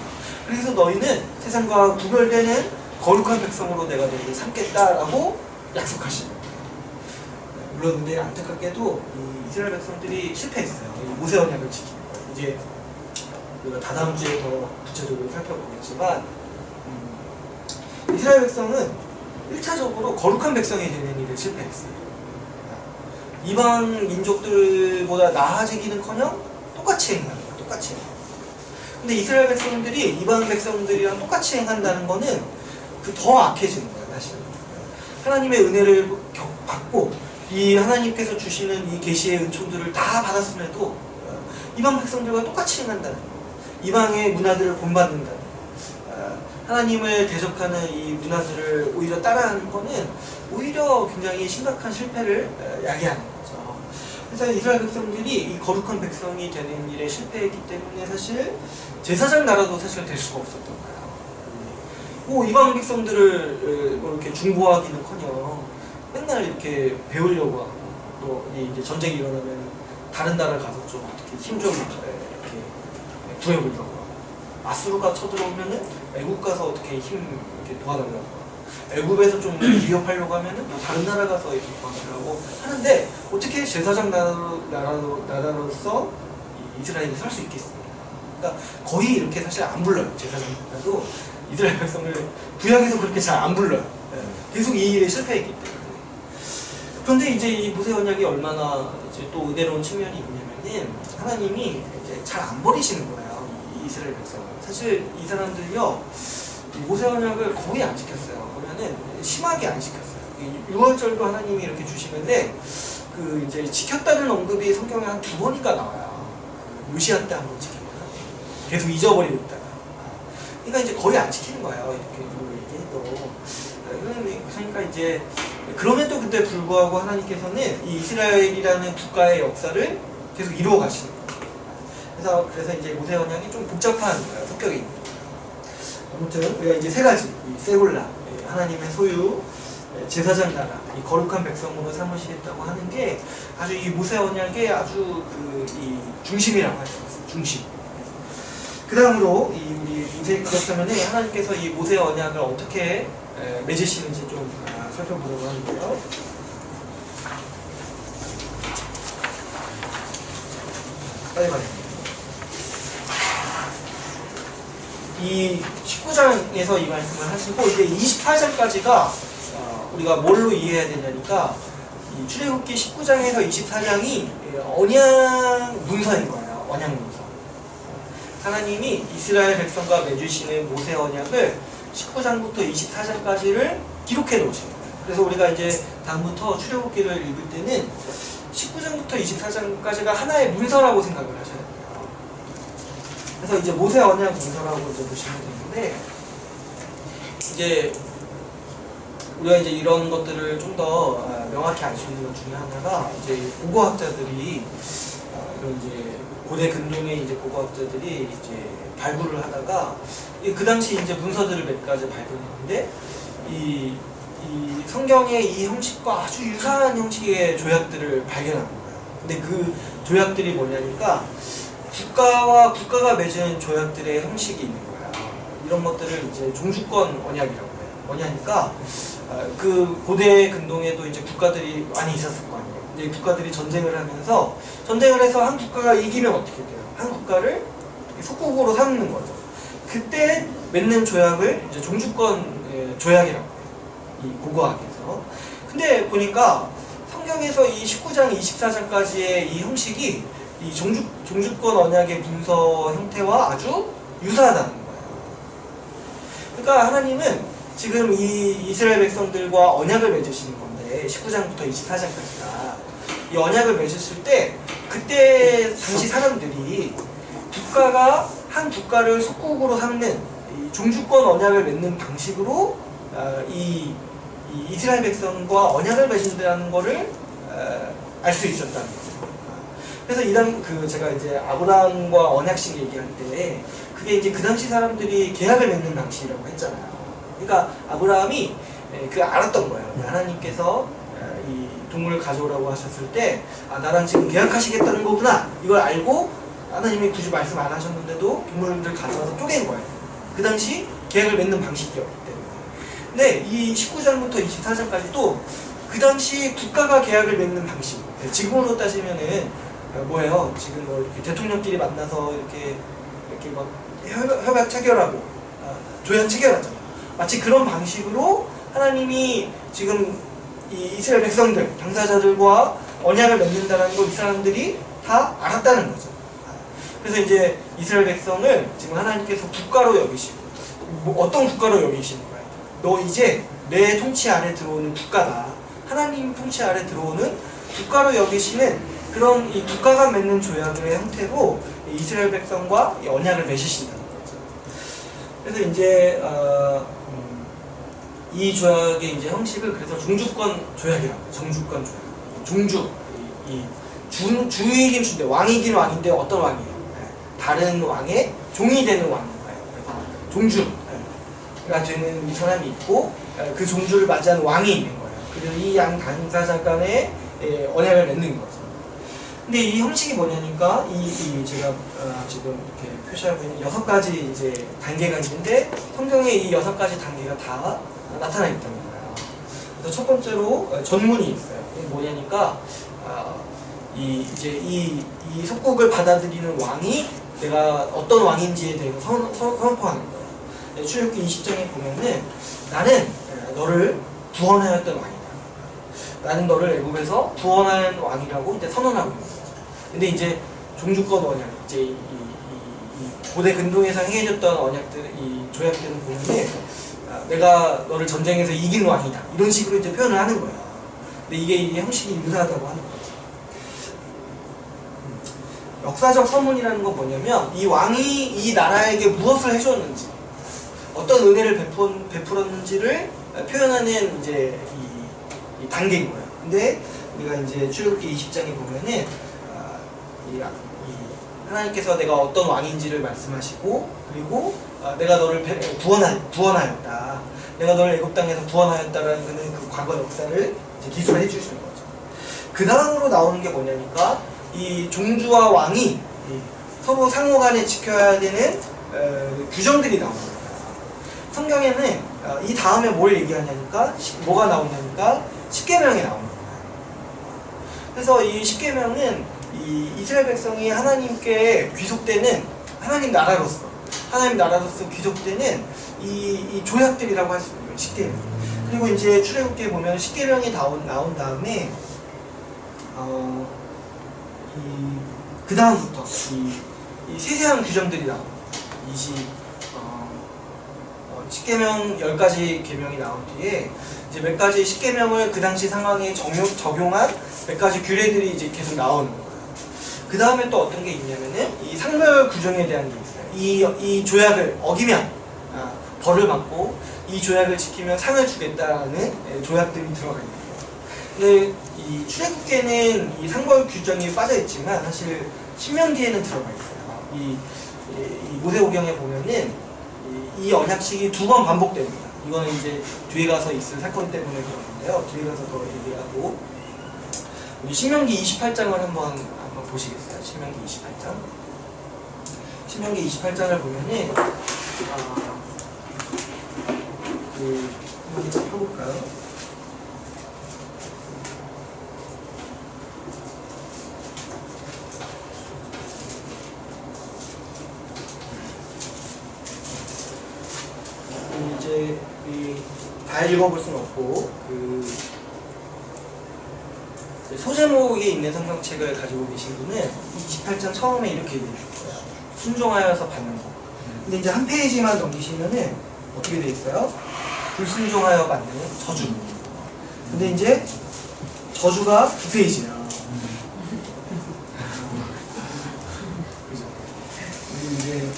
그래서 너희는 세상과 구별되는 거룩한 백성으로 내가 너희를 삼겠다라고 약속하시는 거예요. 물론 근데 안타깝게도 이 이스라엘 백성들이 실패했어요. 이 모세 언약을 지키는 거예요. 이제 우리가 다다음 주에 더 구체적으로 살펴보겠지만 이스라엘 백성은 1차적으로 거룩한 백성이 되는 일에 실패했어요. 이방 민족들보다 나아지기는커녕 똑같이 행하는 거예요. 똑같이 행하는 거예요. 근데 이스라엘 백성들이 이방 백성들이랑 똑같이 행한다는 거는 더 악해지는 거예요. 사실 하나님의 은혜를 받고 이 하나님께서 주시는 이 계시의 은총들을 다 받았음에도 이방 백성들과 똑같이 행한다는 거예요. 이방의 문화들을 본받는다는 거예요. 하나님을 대적하는 이 문화들을 오히려 따라하는 거는 오히려 굉장히 심각한 실패를 야기하는 거죠. 그래서 이스라엘 백성들이 이 거룩한 백성이 되는 일에 실패했기 때문에 사실 제사장 나라도 사실 될 수가 없었던 거예요. 이방 백성들을 이렇게 중보하기는커녕 맨날 이렇게 배우려고 하고 또 이제 전쟁이 일어나면 다른 나라를 가서 좀 어떻게 힘 좀 이렇게 구해보려고 하고 아수르가 쳐들어오면은 애국 가서 어떻게 힘 이렇게 도와달라고 하고 애국에서 좀 위협하려고 하면은 또 다른 나라 가서 이렇게 도와달라고 하는데 어떻게 제사장 나라로서 이스라엘이 살 수 있겠습니까? 그러니까 거의 이렇게 사실 안 불러요. 제사장들도 이스라엘 백성을 구약에서 그렇게 잘 안 불러요. 계속 이 일에 실패했기 때문에. 그런데 이제 이 모세 언약이 얼마나 이제 또 은혜로운 측면이 있냐면은 하나님이 이제 잘 안 버리시는 거예요. 이 이스라엘 백성을. 사실 이 사람들이요 이 모세 언약을 거의 안 지켰어요. 보면은 심하게 안 지켰어요. 6월절도 하나님이 이렇게 주시는데 그 이제 지켰다는 언급이 성경에 한 2번인가 나와요. 그 요시야 때 한 번 지켰나? 계속 잊어버리고 있다가. 그러니까 이제 거의 안 지키는 거예요. 이렇게 얘기해도. 그러니까 이제 그럼에도 그때 불구하고 하나님께서는 이 이스라엘이라는 국가의 역사를 계속 이루어 가시는 거예요. 그래서 이제 모세 언약이 좀 복잡한 성격이 있는 거예요. 아무튼 우리가 이제 3가지 이 세골라 하나님의 소유 제사장 나라 이 거룩한 백성으로 삼으시겠다고 하는 게 아주 이 모세 언약의 아주 이 중심이라고 할 수 있어요. 중심. 그 다음으로 우리 모세 그렇다면 하나님께서 이 모세 언약을 어떻게 맺으시는지 좀 살펴보려고 하는데요. 빨리. 이 19장에서 이 말씀을 하시고 이제 28장까지가 우리가 뭘로 이해해야 되냐니까 이 출애굽기 19장에서 24장이 언약 문서인 거예요. 언약 문서. 하나님이 이스라엘 백성과 맺으시는 모세 언약을 19장부터 24장까지를 기록해 놓으신 거예요. 그래서 우리가 이제 다음부터 출애굽기를 읽을 때는 19장부터 24장까지가 하나의 문서라고 생각을 하셔야 돼요. 그래서 이제 모세 언약 문서라고 이제 보시면 되는데 이제 우리가 이제 이런 것들을 좀 더 명확히 알 수 있는 것 중에 하나가 이제 고고학자들이 이런 이제 고대 근동의 이제 고고학자들이 이제 발굴을 하다가 그 당시 이제 문서들을 몇 가지 발견했는데 이 성경의 이 형식과 아주 유사한 형식의 조약들을 발견한 거예요. 근데 그 조약들이 뭐냐니까 국가가 맺은 조약들의 형식이 있는 거야. 이런 것들을 이제 종주권 언약이라고 해요. 뭐냐니까 그 고대 근동에도 이제 국가들이 많이 있었을 거 아니에요. 이제 국가들이 전쟁을 하면서 전쟁을 해서 한 국가가 이기면 어떻게 돼요? 한 국가를 속국으로 삼는 거죠. 그때 맺는 조약을 이제 종주권 조약이라고 해요. 이 고고학에서. 근데 보니까 성경에서 이 19장, 24장까지의 이 형식이 이 종주권 언약의 문서 형태와 아주 유사하다는 거예요. 그러니까 하나님은 지금 이 이스라엘 백성들과 언약을 맺으시는 건데 19장부터 24장까지가 이 언약을 맺으실 때 그때 당시 사람들이 국가가 한 국가를 속국으로 삼는 이 종주권 언약을 맺는 방식으로 이 이스라엘 백성과 언약을 맺는다는 것을 알 수 있었다는 거죠. 그래서 제가 이제 아브라함과 언약식 얘기할 때 그게 이제 그 당시 사람들이 계약을 맺는 방식이라고 했잖아요. 그러니까 아브라함이 알았던 거예요. 하나님께서 이 동물을 가져오라고 하셨을 때 나랑 지금 계약하시겠다는 거구나. 이걸 알고 하나님이 굳이 말씀 안 하셨는데도 동물들 가져와서 쪼갠 거예요. 그 당시 계약을 맺는 방식이었기 때문에. 근데 이 19장부터 24장까지도 그 당시 국가가 계약을 맺는 방식. 지금으로 따지면은 뭐예요? 지금 뭐 이렇게 대통령끼리 만나서 이렇게 막 협약 체결하고 조약 체결하잖아요. 마치 그런 방식으로 하나님이 지금 이 이스라엘 백성들, 당사자들과 언약을 맺는다는 걸 이 사람들이 다 알았다는 거죠. 그래서 이제 이스라엘 백성을 지금 하나님께서 국가로 여기시고 어떤 국가로 여기시는 거예요? 너 이제 내 통치 아래 들어오는 국가다. 하나님 통치 아래 들어오는 국가로 여기시는 그런 이 국가가 맺는 조약의 형태로 이스라엘 백성과 이 언약을 맺으신다는 거죠. 그래서 이제 이 조약의 이제 형식을 그래서 종주권 조약이라고 해요. 정주권 조약. 종주 주이긴 주인데 왕이긴 왕인데 어떤 왕이에요? 다른 왕의 종이 되는 왕인 거예요. 그래서 종주가 되는 이 사람이 있고 그 종주를 맞이하는 왕이 있는 거예요. 그리고 이 양 당사자 간에 언약을 맺는 거죠. 근데 이 형식이 뭐냐니까 제가 지금 이렇게 표시하고 있는 6가지 이제 단계가 있는데 성경에 이 6가지 단계가 다 나타나 있다는 거예요. 그래서 첫 번째로 전문이 있어요. 이게 뭐냐니까 이 속국을 받아들이는 왕이 내가 어떤 왕인지에 대해서 선포하는 거예요. 출애굽기 20장에 보면은 나는 너를 구원하였던 왕이다. 나는 너를 애굽에서 구원한 왕이라고 이제 선언하고 있는 거죠. 근데 이제 종주권 언약, 이제 이 고대 근동에서 행해졌던 언약들, 이 조약들은 보는데 내가 너를 전쟁에서 이긴 왕이다. 이런 식으로 이제 표현을 하는 거예요. 근데 이게 형식이 유사하다고 하는 거죠. 역사적 서문이라는 건 뭐냐면 이 왕이 이 나라에게 무엇을 해줬는지 어떤 은혜를 베풀었는지를 표현하는 이제 이 단계인 거예요. 근데 우리가 이제 출애굽기 20장에 보면은 하나님께서 내가 어떤 왕인지를 말씀하시고 그리고 내가 너를 구원하였다. 내가 너를 애굽 땅에서 구원하였다라는 그 과거 역사를 이제 기술해 주시는 거죠. 그 다음으로 나오는 게 뭐냐니까 이 종주와 왕이 서로 상호간에 지켜야 되는 규정들이 나옵니다. 성경에는 이 다음에 뭘 얘기하냐니까 뭐가 나오냐니까 십계명이 나옵니다. 그래서 이 십계명은 이 이스라엘 백성이 하나님께 귀속되는 하나님 나라로서 귀속되는 이 조약들이라고 할 수 있는 거예요. 십계명. 그리고 이제 출애굽기에 보면 십계명이 나온 다음에 그 다음부터 이 세세한 규정들이 나옵니다. 십계명 10가지 계명이 나온 뒤에 이제 몇 가지 십계명을 그 당시 상황에 적용한 몇 가지 규례들이 이제 계속 나오는 거예요. 그 다음에 또 어떤 게 있냐면은 이 상별 규정에 대한 게 있어요. 이 조약을 어기면 벌을 받고 이 조약을 지키면 상을 주겠다는 조약들이 들어가 있는 거예요. 근데 이 출애굽기에는 이 상벌 규정이 빠져 있지만 사실 신명기에는 들어가 있어요. 이 모세오경에 보면은 이 언약식이 2번 반복됩니다. 이거는 이제 뒤에 가서 있을 사건 때문에 그러는데요. 뒤에 가서 더 얘기하고 우리 신명기 28장을 한번 보시겠어요? 신명기 28장. 신명기 28장을 보면은 한번 펴볼까요? 다 읽어볼 수는 없고 소제목에 있는 성경책을 가지고 계신 분은 28장 처음에 이렇게 얘기해 줄 거예요. 순종하여서 받는 거. 근데 이제 한 페이지만 넘기시면은 어떻게 돼 있어요? 불순종하여 받는 저주. 근데 이제 저주가 2페이지야. 그죠? 이제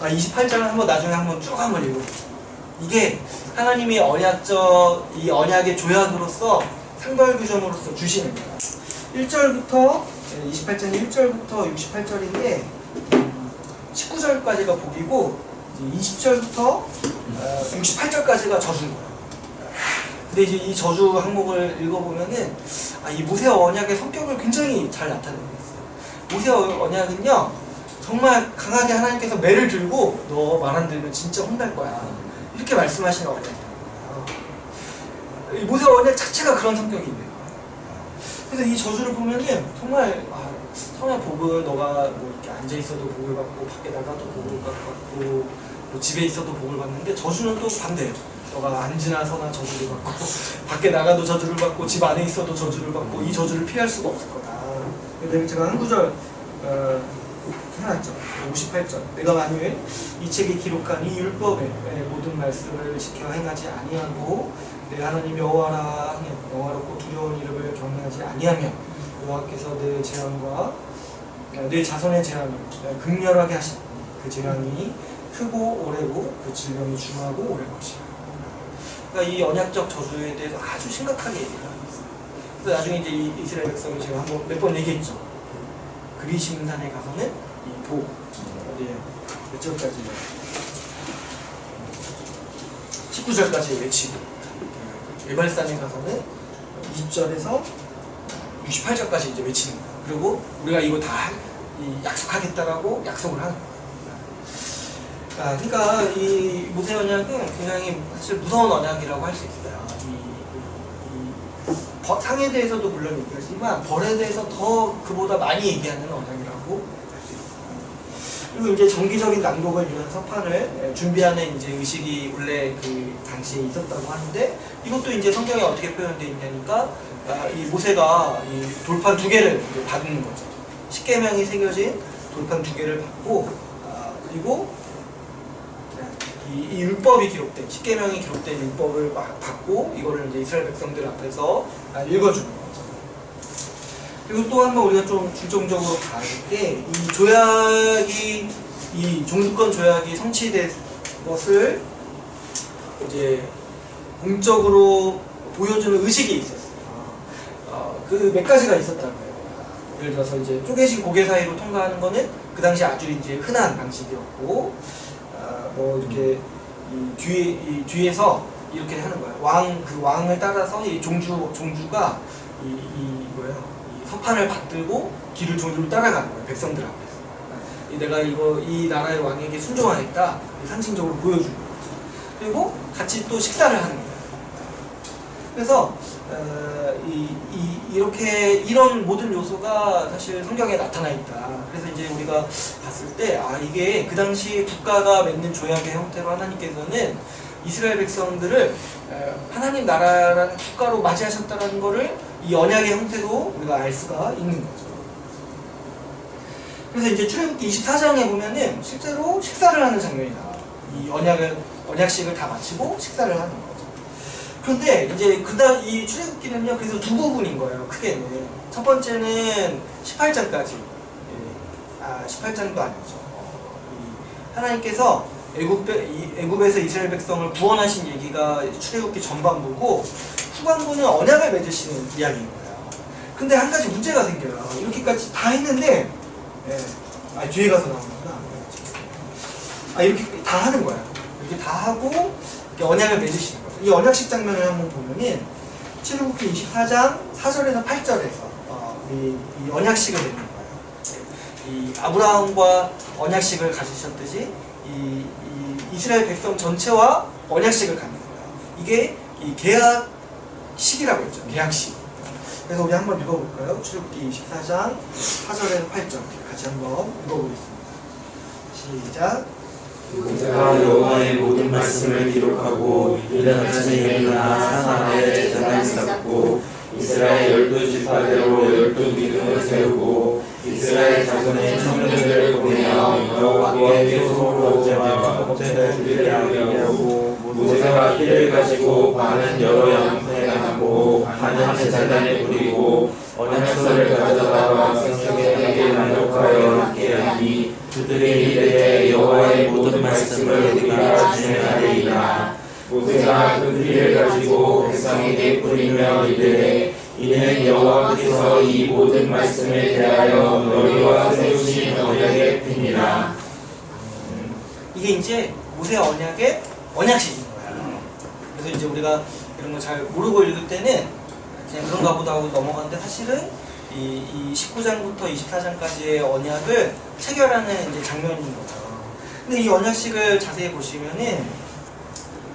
28장을 한번 나중에 한번 쭉 한번 읽어보세요. 이게 하나님이 이 언약의 조약으로서 상벌 규정으로서 주시는 거야. 1절부터 28장 1절부터 68절인데 19절까지가 복이고 20절부터 68절까지가 저주인 거야. 근데 이제 이 저주 항목을 읽어보면은 이 모세 언약의 성격을 굉장히 잘 나타내고 있어요. 모세 언약은요 정말 강하게 하나님께서 매를 들고 너 말 안 들으면 진짜 혼날 거야 이렇게 말씀하시는 언약이에요. 이 모세 언약 자체가 그런 성격이 있네요. 그래서 이 저주를 보면은 정말 복은 너가 뭐 이렇게 앉아 있어도 복을 받고 밖에 나가도 복을 받고 뭐 집에 있어도 복을 받는데 저주는 또 반대예요. 너가 앉으나 서나 저주를 받고 밖에 나가도 저주를 받고 집 안에 있어도 저주를 받고 이 저주를 피할 수가 없을 거다. 그래서 제가 한 구절 해놨죠. 58절. 내가 만일 이 책에 기록한 이 율법의 모든 말씀을 지켜 행하지 아니하고 내 하나님 여호와라 하며 영화롭고 두려운 이름을 경외하지 아니하며 여호와께서 내 재앙과 내 자손의 재앙을 극렬하게 하신 그 재앙이 크고 오래고 그 질병이 중하고 오래 것이야. 그러니까 이 언약적 저주에 대해서 아주 심각하게 얘기를 하고 있어요. 그래서 나중에 이제 이 이스라엘 백성이 제가 한번 몇 번 얘기했죠. 그리심산에 가서는 이 복 어디에요? 몇 절까지요? 19절까지 외치고 예발산에 가서는 20절에서 68절까지 이제 외치는 거예요. 그리고 우리가 이거 다 약속하겠다라고 약속을 하는 거예요. 그러니까 이 모세 언약은 굉장히 사실 무서운 언약이라고 할 수 있어요. 상에 대해서도 물론 얘기하지만 벌에 대해서 더 그보다 많이 얘기하는 언약이라고 할 수 있어요. 그리고 이제 정기적인 낭독을 위한 서판을 준비하는 이제 의식이 원래 그 당시에 있었다고 하는데 이것도 이제 성경에 어떻게 표현되어 있냐니까 이 모세가 이 돌판 2개를 이제 받는 거죠. 십계명이 새겨진 돌판 2개를 받고 그리고 이 율법이 기록된 십계명이 기록된 율법을 막 받고 이거를 이제 이스라엘 백성들 앞에서 읽어주는 거죠. 그리고 또 한 번 우리가 좀 중점적으로 봐야 될 게 이 조약이 이 종주권 조약이 성취된 것을 이제 공적으로 보여주는 의식이 있었어요. 그 몇 가지가 있었다는 거예요. 예를 들어서 이제 쪼개진 고개 사이로 통과하는 거는 그 당시 아주 이제 흔한 방식이었고, 뭐 이렇게 이 뒤에서 이렇게 하는 거예요. 그 왕을 따라서 이 종주가 이 서판을 받들고 길을 종주를 따라가는 거예요. 백성들 앞에서. 내가 이 나라의 왕에게 순종하겠다. 상징적으로 보여주는 거죠. 그리고 같이 또 식사를 하는 거예요. 그래서 이런 모든 요소가 사실 성경에 나타나 있다. 그래서 이제 우리가 봤을 때 이게 그 당시 국가가 맺는 조약의 형태로 하나님께서는 이스라엘 백성들을 하나님 나라라는 국가로 맞이하셨다는 거를 이 언약의 형태로 우리가 알 수가 있는 거죠. 그래서 이제 출애굽기 24장에 보면은 실제로 식사를 하는 장면이 나와요. 이 언약식을 다 마치고 식사를 하는 거죠. 그런데 이제 이 출애굽기는요, 그래서 두 부분인 거예요. 크게는 첫 번째는 18장까지. 18장도 아니죠. 하나님께서 애굽에서 이스라엘 백성을 구원하신 얘기가 출애굽기 전반부고 후반부는 언약을 맺으시는 이야기인 거예요. 근데 한 가지 문제가 생겨요. 이렇게까지 다 했는데 뒤에 가서 나오는구나. 이렇게 다 하는 거예요. 이렇게 다 하고 이렇게 언약을 맺으시는 거예요. 이 언약식 장면을 한번 보면은 출애굽기 24장 4절에서 8절에서 이 언약식을 맺는 거예요. 이 아브라함과 언약식을 가지셨듯이 이 이스라엘 백성 전체와 언약식을 갖는 거예요. 이게 이 계약식이라고 했죠. 계약식. 그래서 우리 한번 읽어볼까요? 출애굽기 24장 4절에서 8절 같이 한번 읽어보겠습니다. 시작. 모세가 여호와의 모든 말씀을 기록하고 이른 아침에 일어나 산 아래 제단을 쌓고 이스라엘 12지파대로 12기둥을 세우고 이스라엘 자손의 청년들을 보내어 여호와께 소로 언제와 화목제를 드리게 하고 모세가 피를 가지고 반은 여러 양푼에 담고 반은 제단에 뿌리고 언약서를 가져다가 백성에게 만족하여 함께 하니 그들의 이르되 여호와의 모든 말씀을 우리가 준행하리이다. 모세가 그 피를 가지고 백성에게 뿌리며 이르되 이는 여호와께서 이 모든 말씀에 대하여 너희와 세우신 언약의 피니라. 이게 이제 모세 언약의 언약식인 거야. 그래서 이제 우리가 이런 거 잘 모르고 읽을 때는 그냥 그런가 보다 하고 넘어가는데 사실은 이 19장부터 24장까지의 언약을 체결하는 이제 장면인 거죠. 근데 이 언약식을 자세히 보시면은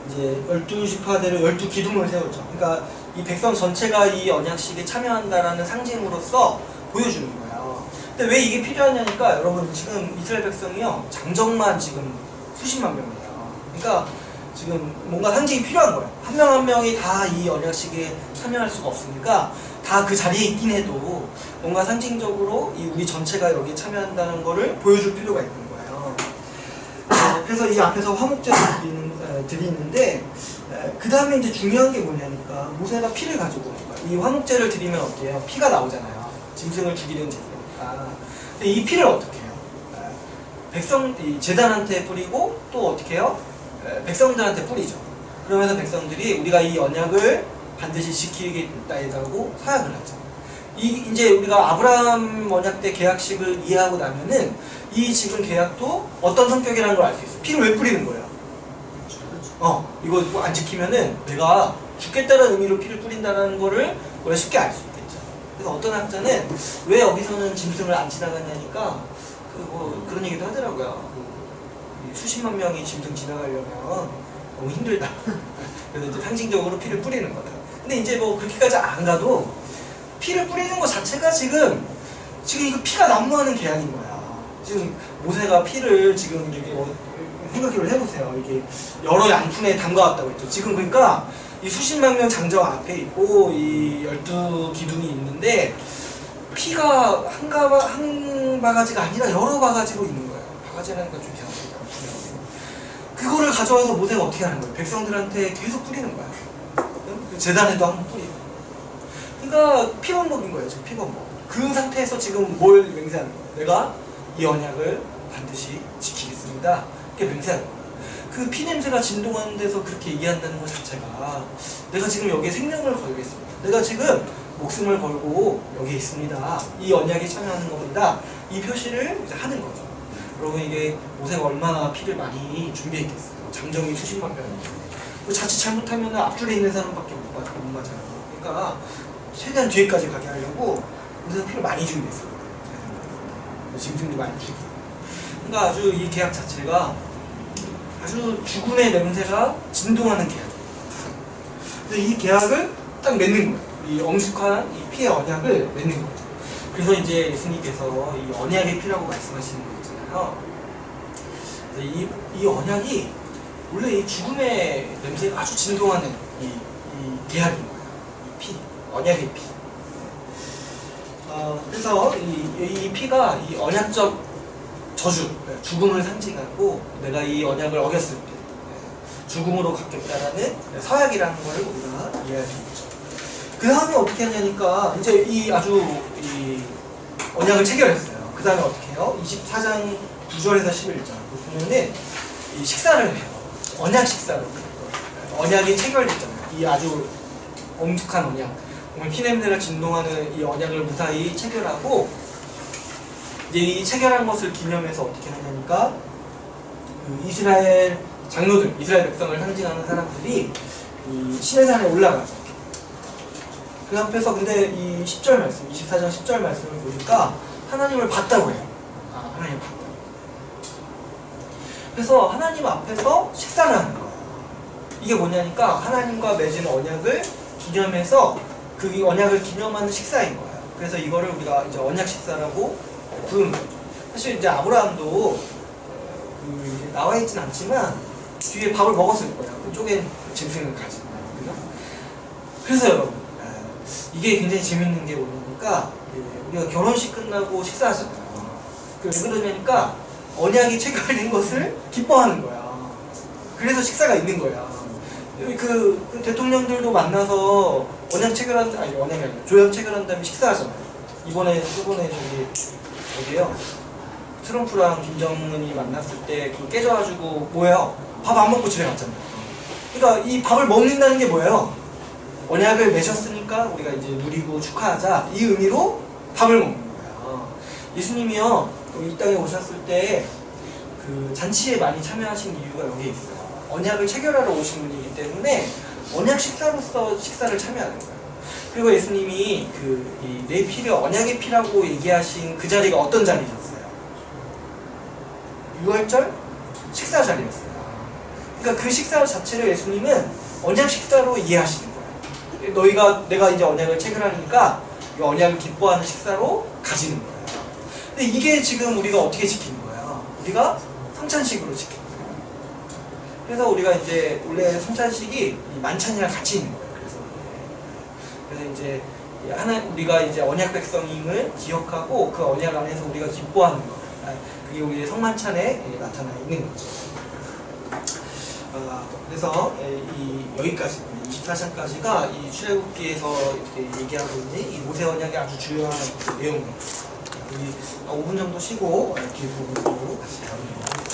이제 12지파대로 12기둥을 세우죠. 그러니까 이 백성 전체가 이 언약식에 참여한다라는 상징으로서 보여주는 거예요. 근데 왜 이게 필요하냐니까 여러분 지금 이스라엘 백성이요 장정만 지금 수십만 명이에요. 그러니까 지금 뭔가 상징이 필요한 거예요. 한 명 한 명이 다 이 언약식에 참여할 수가 없으니까 다 그 자리에 있긴 해도 뭔가 상징적으로 이 우리 전체가 여기에 참여한다는 거를 보여줄 필요가 있는 거예요. 그래서 이 앞에서 화목제를 드리는데 그 다음에 이제 중요한 게 뭐냐니까 모세가 피를 가지고 이 화목제를 드리면 어때요? 피가 나오잖아요. 짐승을 죽이는 제사니까. 근데 이 피를 어떻게 해요? 백성 이 제단한테 뿌리고 또 어떻게 해요? 백성들한테 뿌리죠. 그러면서 백성들이 우리가 이 언약을 반드시 지키겠다고 사약을 하죠. 이제 우리가 아브라함 언약 때 계약식을 이해하고 나면은 이 지금 계약도 어떤 성격이라는 걸 알 수 있어요. 피를 왜 뿌리는 거예요? 이거 뭐 안 지키면은 내가 죽겠다는 의미로 피를 뿌린다는 거를 우리가 쉽게 알 수 있겠죠. 그래서 어떤 학자는 왜 여기서는 짐승을 안 지나가냐니까 그런 얘기도 하더라고요. 수십만 명이 짐승 지나가려면 너무 힘들다. 그래서 이제 상징적으로 피를 뿌리는 거다. 근데 이제 뭐 그렇게까지 안 가도 피를 뿌리는 것 자체가 지금 이거 피가 난무하는 계약인 거야. 지금 모세가 피를 지금 이렇게 생각을 해보세요. 이게 여러 양푼에 담가왔다고 했죠. 지금 그러니까 이 수십만 명 장정 앞에 있고 이 12기둥이 있는데 피가 한 바가지가 아니라 여러 바가지로 있는 거예요. 바가지라는 건 좀 이상합니다. 그거를 가져와서 모세가 어떻게 하는 거예요? 백성들한테 계속 뿌리는 거야. 제단에도 한번 뿌리고. 그러니까 피범벅인 거예요. 지금 피범벅. 그 상태에서 지금 뭘 맹세하는 거예요? 내가 이 언약을 반드시 지키겠습니다. 이렇게 맹세하는 거예요. 그 피냄새가 진동하는 데서 그렇게 얘기한다는 것 자체가 내가 지금 여기에 생명을 걸겠습니다. 내가 지금 목숨을 걸고 여기 있습니다. 이 언약에 참여하는 겁니다. 이 표시를 이제 하는 거죠. 여러분 이게 모세가 얼마나 피를 많이 준비했겠어요. 장정이 수십만 명인데 자칫 잘못하면 앞줄에 있는 사람밖에 못 맞아요. 그러니까 최대한 뒤에까지 가게 하려고 모세가 피를 많이 준비했어요. 짐승도 많이 죽이고. 그러니까 아주 이 계약 자체가 아주 죽음의 냄새가 진동하는 계약이에요. 근데 이 계약을 딱 맺는 거예요. 이 엄숙한 이 피의 언약을 맺는 거죠. 그래서 이제 예수님께서 이 언약의 피라고 말씀하시는 거 있잖아요. 그래서 이 언약이 원래 이 죽음의 냄새가 아주 진동하는 이 계약인 거예요. 이 피, 언약의 피. 그래서 이 피가 이 언약적 저주, 죽음을 상징하고 내가 이 언약을 어겼을 때 죽음으로 갚겠다라는 서약이라는 걸 우리가 이해할 수 있죠. 그 다음에 어떻게 하냐니까 이제 이 언약을 체결했어요. 그 다음에 어떻게 해요? 24장 9절에서 11절 보면은 이 식사를 해요. 언약 식사를 해요. 언약이 체결됐잖아요. 이 아주 엄숙한 언약, 정말 피냄새가 진동하는 이 언약을 무사히 체결하고 이제 이 체결한 것을 기념해서 어떻게 하냐니까 그 이스라엘 장로들, 이스라엘 백성을 상징하는 사람들이 이 시내산에 올라가죠. 그 앞에서 근데 이 10절 말씀, 24장 10절 말씀을 보니까 하나님을 봤다고 해요. 하나님을 봤다고. 그래서 하나님 앞에서 식사를 하는 거예요. 이게 뭐냐니까 하나님과 맺은 언약을 기념해서 그 언약을 기념하는 식사인 거예요. 그래서 이거를 우리가 이제 언약 식사라고 부르는 거죠. 사실 이제 아브라함도 그 나와 있진 않지만 뒤에 밥을 먹었을 거야. 그쪽엔 짐승을 가진 거야. 그죠? 그래서 여러분, 이게 굉장히 재밌는 게 뭐냐니까 우리가 결혼식 끝나고 식사하잖아요. 왜 그러냐니까 언약이 체결된 것을 기뻐하는 거야. 그래서 식사가 있는 거야. 그 대통령들도 만나서 언약 체결한, 아니 언약이 아니라 조약 체결한 다음에 식사하잖아요. 이번에 어디에요? 트럼프랑 김정은이 만났을 때 그거 깨져가지고 뭐예요? 밥 안 먹고 집에 갔잖아요. 그러니까 이 밥을 먹는다는 게 뭐예요? 언약을 맺었으니까 우리가 이제 누리고 축하하자, 이 의미로 밥을 먹는 거예요. 예수님이요 이 땅에 오셨을 때 그 잔치에 많이 참여하신 이유가 여기에 있어요. 언약을 체결하러 오신 분이기 때문에 언약 식사로서 식사를 참여하는 거예요. 그리고 예수님이 내 피를 언약의 피라고 얘기하신 그 자리가 어떤 자리셨어요? 유월절 식사 자리였어요. 그러니까 그 식사 자체를 예수님은 언약 식사로 이해하시는 거예요. 내가 이제 언약을 체결하니까 이 언약을 기뻐하는 식사로 가지는 거예요. 근데 이게 지금 우리가 어떻게 지키는 거야? 우리가 성찬식으로 지키는 거예요. 그래서 우리가 이제 원래 성찬식이 만찬이랑 같이 있는 거예요. 그래서 이제 우리가 이제 언약 백성임을 기억하고 그 언약 안에서 우리가 기뻐하는 거. 그게 우리의 성만찬에 나타나 있는 거죠. 그래서 여기까지 24장까지가 이 출애굽기에서 이렇게 얘기하고 있는 이 모세 언약의 아주 주요한 내용입니다. 우리 5분 정도 쉬고 뒤에 부분으로 다시 나누도록 하겠습니다.